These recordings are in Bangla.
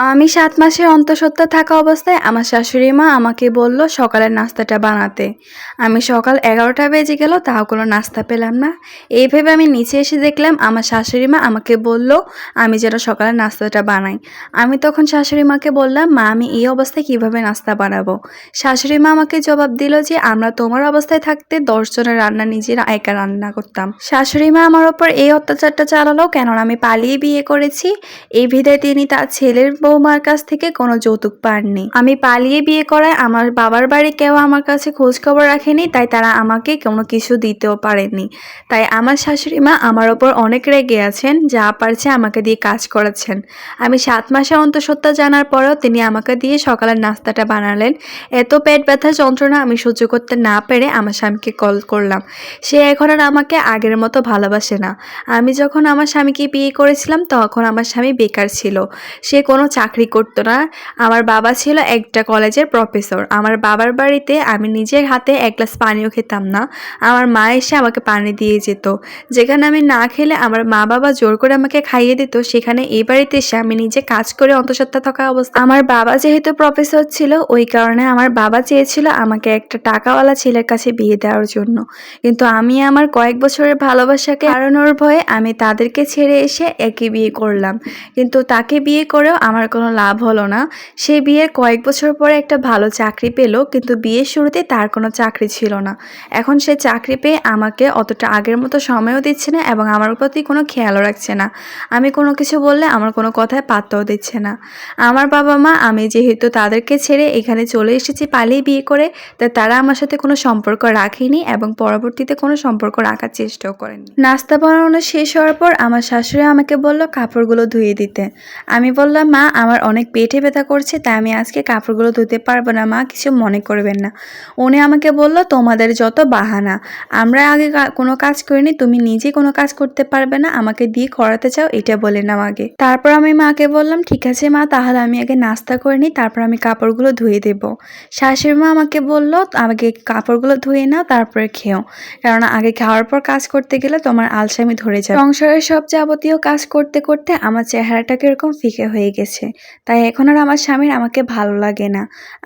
আমি ৭ মাসের অন্তঃসত্ত্বা থাকা অবস্থায় আমার শাশুড়ি মা আমাকে বলল সকালের নাস্তাটা বানাতে। আমি সকাল ১১টা বেজে গেল তাও কোনো নাস্তা পেলাম না। এই ভেবে আমি নিচে এসে দেখলাম আমার শাশুড়ি মা আমাকে বলল আমি যেন সকালের নাস্তাটা বানাই। আমি তখন শাশুড়ি মাকে বললাম, "মা, আমি এই অবস্থায় কিভাবে নাস্তা বানাবো?" শাশুড়ি মা আমাকে জবাব দিল যে, "আমরা তোমার অবস্থায় থাকতে ১০ জনের রান্না নিজেরা একা রান্না করতাম।" শাশুড়ি মা আমার ওপর এই অত্যাচারটা চালালো কেননা আমি পালিয়ে বিয়ে করেছি। এই বিধায় তিনি তার ছেলের বৌমার কাছ থেকে কোনো যৌতুক পাননি। আমি পালিয়ে বিয়ে করায় আমার বাবার বাড়ি কেউ আমার কাছে খোঁজ খবর রাখেনি, তাই তারা আমাকে কোনো কিছু দিতেও পারেনি। তাই আমার শাশুড়ি মা আমার ওপর অনেক রেগে আছেন, যা পারছে আমাকে দিয়ে কাজ করাচ্ছেন। আমি ৭ মাসের অন্তঃসত্ত্বা জানার পরেও তিনি আমাকে দিয়ে সকালের নাস্তাটা বানালেন। এত পেট ব্যথার যন্ত্রণা আমি সহ্য করতে না পেরে আমার স্বামীকে কল করলাম। সে এখন আর আমাকে আগের মতো ভালোবাসে না। আমি যখন আমার স্বামীকে বিয়ে করেছিলাম তখন আমার স্বামী বেকার ছিল। সে কোনো চাকরি করতো না। আমার বাবা ছিল একটা কলেজের প্রফেসর। আমার বাবার বাড়িতে আমি নিজের হাতে এক গ্লাস পানিও খেতাম না। আমার মা এসে আমাকে পানি দিয়ে যেত। যেখানে আমি না খেলে আমার মা-বাবা জোর করে আমাকে খাইয়ে দিত, সেখানে এই বাড়িতে এসে আমি নিজে কাজ করে অন্তঃসত্ত্বা থাকা অবস্থায় আমার বাবা যেহেতু প্রফেসর ছিল, ওই কারণে আমার বাবা চেয়েছিল আমাকে একটা টাকাওয়ালা ছেলের কাছে বিয়ে দেওয়ার জন্য। কিন্তু আমি আমার কয়েক বছরের ভালোবাসাকে হারানোর ভয়ে আমি তাদেরকে ছেড়ে এসে একে বিয়ে করলাম। কিন্তু তাকে বিয়ে করেও আমার কোনো লাভ হলো না। সে বিয়ের কয়েক বছর পরে একটা ভালো চাকরি পেল, কিন্তু বিয়ের শুরুতে তার কোনো চাকরি ছিল না। এখন সে চাকরি পেয়ে আমাকে অতটা আগের মতো সময়ও দিচ্ছে না এবং আমার প্রতি কোনো খেয়ালও রাখছে না। আমি কোনো কিছু বললে আমার কোনো কথায় পাত্তাও দিচ্ছে না। আমার বাবা মা, আমি যেহেতু তাদেরকে ছেড়ে এখানে চলে এসেছি পালিয়ে বিয়ে করে, তাই তারা আমার সাথে কোনো সম্পর্ক রাখেনি এবং পরবর্তীতে কোনো সম্পর্ক রাখার চেষ্টাও করেনি। নাস্তা বানানো শেষ হওয়ার পর আমার শাশুড়ি আমাকে বলল কাপড়গুলো ধুয়ে দিতে। আমি বললাম, "মা, আমার অনেক পেটে ব্যথা করছে, তাই আমি আজকে কাপড়গুলো ধুতে পারবো না মা, কিছু মনে করবেন না।" উনি আমাকে বলল, "তোমাদের যত বাহানা, আমরা আগে কোনো কাজ করিনি, তুমি নিজে কোনো কাজ করতে পারবে না, আমাকে দিয়ে করাতে চাও, এটা বলে নাও আগে।" তারপর আমি মাকে বললাম, "ঠিক আছে মা, তাহলে আমি আগে নাস্তা করে নিই, তারপর আমি কাপড়গুলো ধুয়ে দেবো।" শাশুড়ি মা আমাকে বলল, "আগে কাপড়গুলো ধুয়ে নাও, তারপরে খেও, কেননা আগে খাওয়ার পর কাজ করতে গেলে তোমার আলসেমি ধরে যাবে। সংসারের সব যাবতীয় কাজ করতে করতে আমার চেহারাটা কিরকম ফিকে হয়ে গেছে, তাই এখন আর আমার স্বামীর আমাকে ভালো লাগে না।"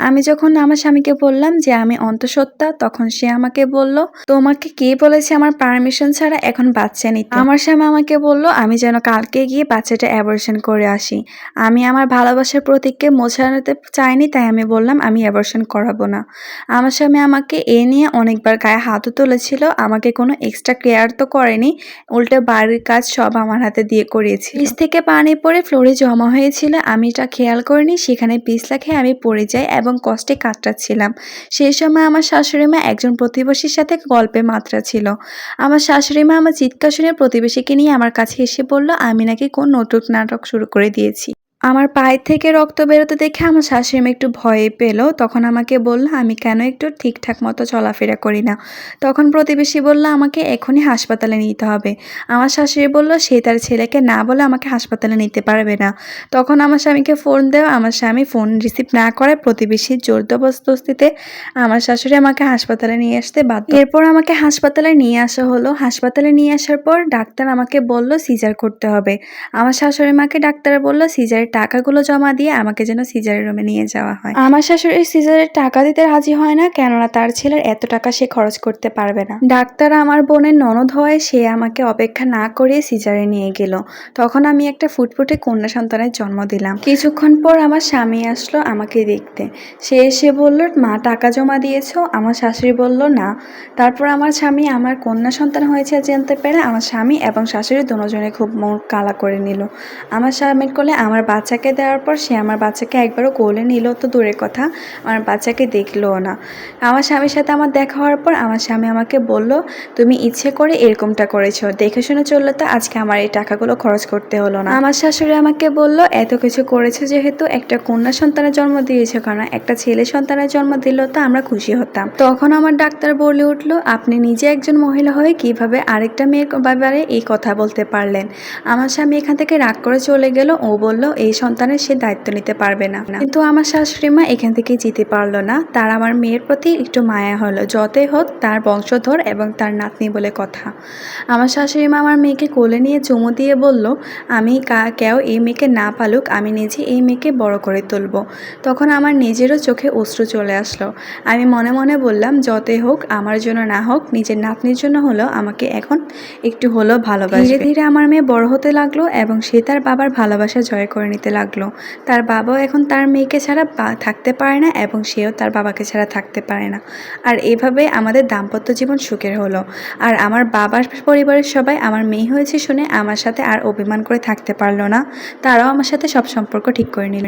আমি যখন আমার স্বামীকে বললাম যে আমি অন্তঃসত্ত্বা, তখন সে আমাকে বলল, "তোমাকে কে বলেছে আমার পারমিশন ছাড়া এখন বাচ্চা নিতে?" আমার স্বামী আমাকে বলল আমি যেন কালকে গিয়ে বাচ্চাটা অ্যাবর্শন করে আসি। আমি আমার ভালোবাসার প্রতীককে মোছাতে চাইনি, তাই আমি বললাম আমি অ্যাবর্শন করাবো না। আমার স্বামী আমাকে এ নিয়ে অনেকবার গায়ে হাতও তুলেছিল, আমাকে কোনো এক্সট্রা কেয়ার তো করেনি, উল্টে বাড়ির কাজ সব আমার হাতে দিয়ে করিয়েছিল। ফ্রিজ থেকে পানি পড়ে ফ্লোরে জমা হয়েছিল, আমি এটা খেয়াল করিনি, সেখানে পিছলা খেয়ে আমি পড়ে যাই এবং কষ্টে কাতরাচ্ছিলাম। সেই সময় আমার শাশুড়ি মা একজন প্রতিবেশীর সাথে গল্পে মাত্রা ছিল। আমার শাশুড়ি মা আমার চিৎকার শুনে প্রতিবেশীকে নিয়ে আমার কাছে এসে বলল আমি নাকি কোন নতুন নাটক শুরু করে দিয়েছি। আমার পায়ের থেকে রক্ত বেরোতে দেখে আমার শাশুড়ি মা একটু ভয় পেল। তখন আমাকে বলল আমি কেন একটু ঠিকঠাক মতো চলাফেরা করি না। তখন প্রতিবেশী বলল আমাকে এখনই হাসপাতালে নিতে হবে। আমার শাশুড়ি বলল সে তার ছেলেকে না বলে আমাকে হাসপাতালে নিতে পারবে না। তখন আমার স্বামীকে ফোন দেওয়া, আমার স্বামী ফোন রিসিভ না করায় প্রতিবেশীর জোর জবরদস্তিতে আমার শাশুড়ি আমাকে হাসপাতালে নিয়ে আসতে বাধ্য। এরপর আমাকে হাসপাতালে নিয়ে আসা হলো। হাসপাতালে নিয়ে আসার পর ডাক্তার আমাকে বলল সিজার করতে হবে। আমার শাশুড়ি মাকে ডাক্তার বলল সিজারের টাকাগুলো জমা দিয়ে আমাকে যেন সিজারের রুমে নিয়ে যাওয়া হয়। আমার শাশুড়ি সিজারের টাকা দিতে রাজি হয় না, কেননা তার ছেলের এত টাকা সে খরচ করতে পারবে না। ডাক্তার আমার বোনের ননদ হয়ে সে আমাকে অপেক্ষা না করে সিজারে নিয়ে গেল। তখন আমি একটা ফুটফুটে কন্যা সন্তানের জন্ম দিলাম। কিছুক্ষণ পর আমার স্বামী আসলো আমাকে দেখতে। সে এসে বলল, "মা, টাকা জমা দিয়েছো?" আমার শাশুড়ি বলল, "না।" তারপর আমার স্বামী আমার কন্যা সন্তান হয়েছে জানতে পেরে আমার স্বামী এবং শাশুড়ি দুজনে খুব মুখ কালা করে নিল। আমার স্বামীর কোলে আমার বাচ্চাকে দেওয়ার পর সে আমার বাচ্চাকে একবারও কোলে নিল তো দূরের কথা, আমার বাচ্চাকে দেখলোও না। আমার স্বামীর সাথে আমার দেখা হওয়ার পর আমার স্বামী আমাকে বলল, "তুমি ইচ্ছে করে এরকমটা করেছো, দেখে শুনে চললে তো আজকে আমার এই টাকাগুলো খরচ করতে হলো না।" আমার শাশুড়ি আমাকে বলল, "এত কিছু করেছো যেহেতু একটা কন্যা সন্তানের জন্ম দিয়েছো, কারণ একটা ছেলে সন্তানের জন্ম দিল তো আমরা খুশি হতাম।" তখন আমার ডাক্তার বলে উঠল, "আপনি নিজে একজন মহিলা হয়ে কিভাবে আরেকটা মেয়ের ব্যাপারে এই কথা বলতে পারলেন?" আমার স্বামী এখান থেকে রাগ করে চলে গেল। ও বলল, "এই সন্তানের সে দায়িত্ব নিতে পারবে না। কিন্তু আমার শাশুড়ি মা এখান থেকে যেতে পারলো না। তার আমার মেয়ের প্রতি একটু মায়া হলো, যতই হোক তার বংশধর এবং তার নাতনি বলে কথা। আমার শাশুড়ি মা আমার মেয়েকে কোলে নিয়ে চুমু দিয়ে বলল, আমি কেউ এই মেয়েকে না পালুক, আমি নিজে এই মেয়েকে বড় করে তুলব। তখন আমার নিজেরও চোখে অশ্রু চলে আসলো। আমি মনে মনে বললাম, যতই হোক আমার জন্য না হোক নিজের নাতনির জন্য হলেও আমাকে এখন একটু হলেও ভালোবাসবে। ধীরে ধীরে আমার মেয়ে বড় হতে লাগলো এবং সে তার বাবার ভালোবাসা জয় করে নিতে লাগলো। তার বাবাও এখন তার মেয়েকে ছাড়া থাকতে পারে না এবং সেও তার বাবাকে ছাড়া থাকতে পারে না। আর এভাবে আমাদের দাম্পত্য জীবন সুখের হলো। আর আমার বাবার পরিবারের সবাই আমার মেয়ে হয়েছে শুনে আমার সাথে আর অভিমান করে থাকতে পারলো না। তারাও আমার সাথে সব সম্পর্ক ঠিক করে নিল।